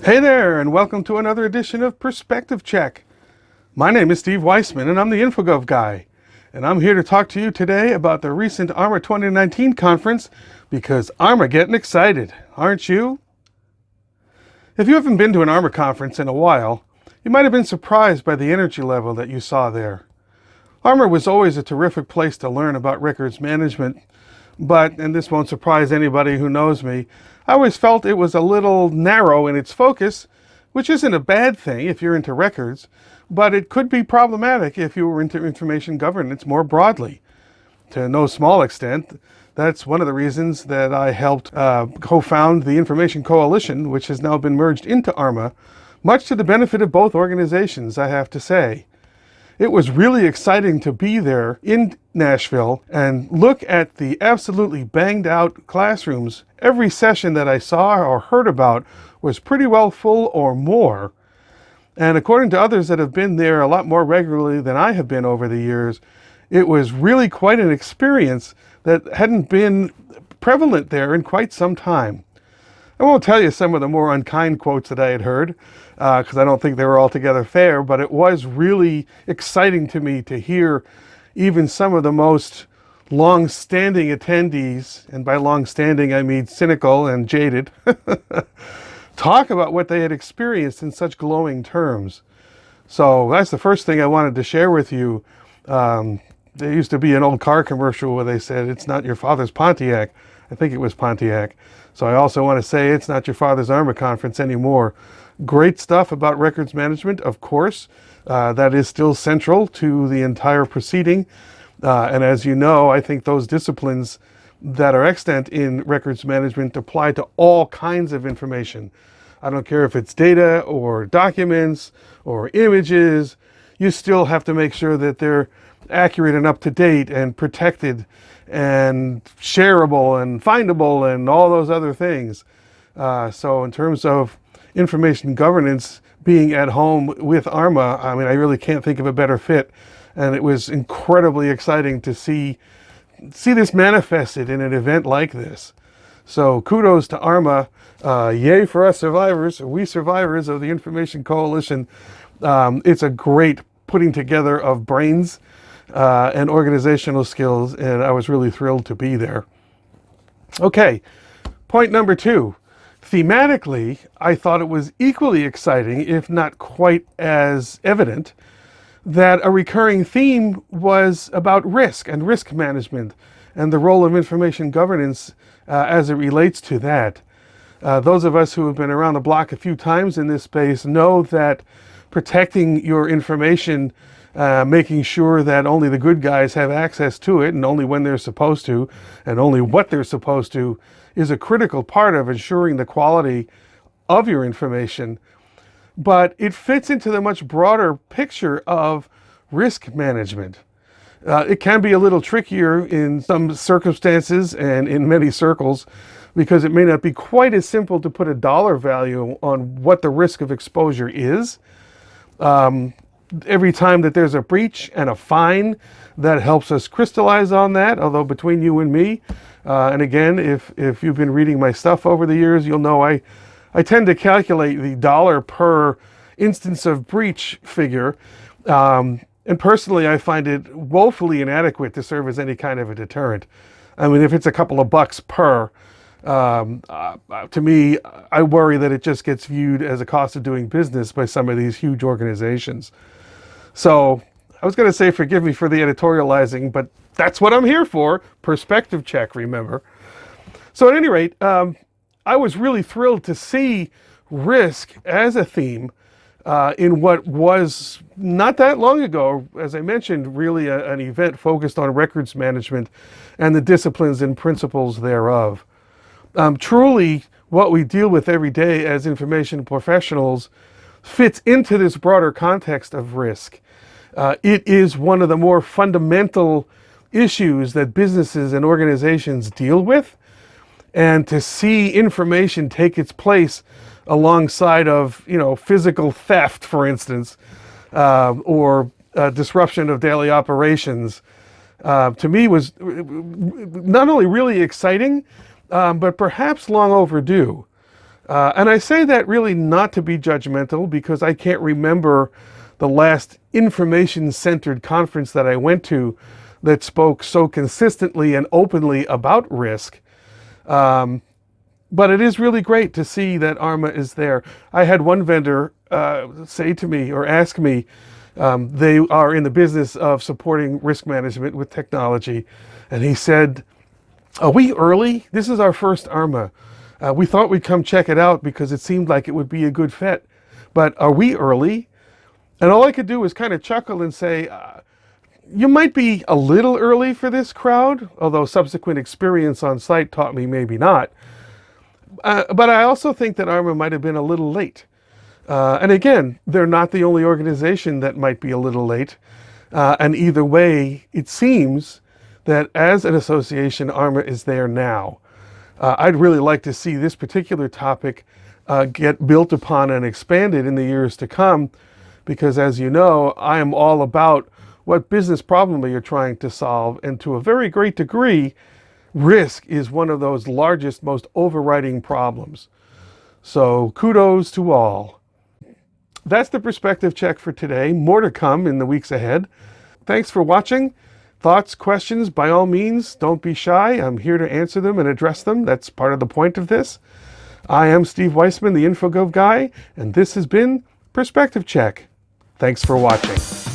Hey there, and welcome to another edition of Perspective Check. My name is Steve Weissman, and I'm the InfoGov guy. And I'm here to talk to you today about the recent ARMA 2019 conference, because ARMA getting excited, aren't you? If you haven't been to an ARMA conference in a while, you might have been surprised by the energy level that you saw there. ARMA was always a terrific place to learn about records management, but, and this won't surprise anybody who knows me, I always felt it was a little narrow in its focus, which isn't a bad thing if you're into records, but it could be problematic if you were into information governance more broadly. To no small extent, that's one of the reasons that I helped co-found the Information Coalition, which has now been merged into ARMA, much to the benefit of both organizations, I have to say. It was really exciting to be there in Nashville and look at the absolutely banged out classrooms. Every session that I saw or heard about was pretty well full or more. And according to others that have been there a lot more regularly than I have been over the years, it was really quite an experience that hadn't been prevalent there in quite some time. I won't tell you some of the more unkind quotes that I had heard, because I don't think they were altogether fair, but it was really exciting to me to hear even some of the most long-standing attendees, and by long-standing I mean cynical and jaded, talk about what they had experienced in such glowing terms. So that's the first thing I wanted to share with you. There used to be an old car commercial where they said, "It's not your father's Pontiac." I think it was Pontiac. So I also want to say it's not your father's ARMA conference anymore. Great stuff about records management, of course. That is still central to the entire proceeding. And as you know, I think those disciplines that are extant in records management apply to all kinds of information. I don't care if it's data or documents or images, you still have to make sure that they're accurate and up to date and protected and shareable and findable and all those other things. So in terms of information governance being at home with ARMA, I mean, I really can't think of a better fit. And it was incredibly exciting to see this manifested in an event like this. So kudos to ARMA. Yay for us survivors, we survivors of the Information Coalition. It's a great putting together of brains and organizational skills, and I was really thrilled to be there. Okay, point number 2. Thematically, I thought it was equally exciting, if not quite as evident, that a recurring theme was about risk and risk management and the role of information governance as it relates to that. Those of us who have been around the block a few times in this space know that protecting your information, making sure that only the good guys have access to it and only when they're supposed to and only what they're supposed to, is a critical part of ensuring the quality of your information. But it fits into the much broader picture of risk management. It can be a little trickier in some circumstances and in many circles, because it may not be quite as simple to put a dollar value on what the risk of exposure is. Every time that there's a breach and a fine, that helps us crystallize on that, although between you and me, and again, if you've been reading my stuff over the years, you'll know I tend to calculate the dollar per instance of breach figure, and personally I find it woefully inadequate to serve as any kind of a deterrent. I mean, if it's a couple of bucks per, to me, I worry that it just gets viewed as a cost of doing business by some of these huge organizations. So I was going to say, forgive me for the editorializing, but that's what I'm here for. Perspective check, remember. So at any rate, I was really thrilled to see risk as a theme in what was not that long ago, as I mentioned, really an event focused on records management and the disciplines and principles thereof. Truly, what we deal with every day as information professionals fits into this broader context of risk. It is one of the more fundamental issues that businesses and organizations deal with, and to see information take its place alongside of, physical theft, for instance, or disruption of daily operations, to me was not only really exciting, but perhaps long overdue. And I say that really not to be judgmental, because I can't remember the last information-centered conference that I went to that spoke so consistently and openly about risk. But it is really great to see that ARMA is there. I had one vendor say to me, or ask me, they are in the business of supporting risk management with technology. And he said, "Are we early? This is our first ARMA. We thought we'd come check it out because it seemed like it would be a good fit. But are we early?" And all I could do was kind of chuckle and say, you might be a little early for this crowd, although subsequent experience on site taught me maybe not. But I also think that ARMA might have been a little late. And again, they're not the only organization that might be a little late. And either way, it seems that as an association, ARMA is there now. I'd really like to see this particular topic get built upon and expanded in the years to come, because as you know, I am all about what business problem you're trying to solve, and to a very great degree, risk is one of those largest, most overriding problems. So kudos to all. That's the perspective check for today. More to come in the weeks ahead. Thanks for watching. Thoughts, questions, by all means, don't be shy. I'm here to answer them and address them. That's part of the point of this. I am Steve Weissman, the InfoGov guy, and this has been Perspective Check. Thanks for watching.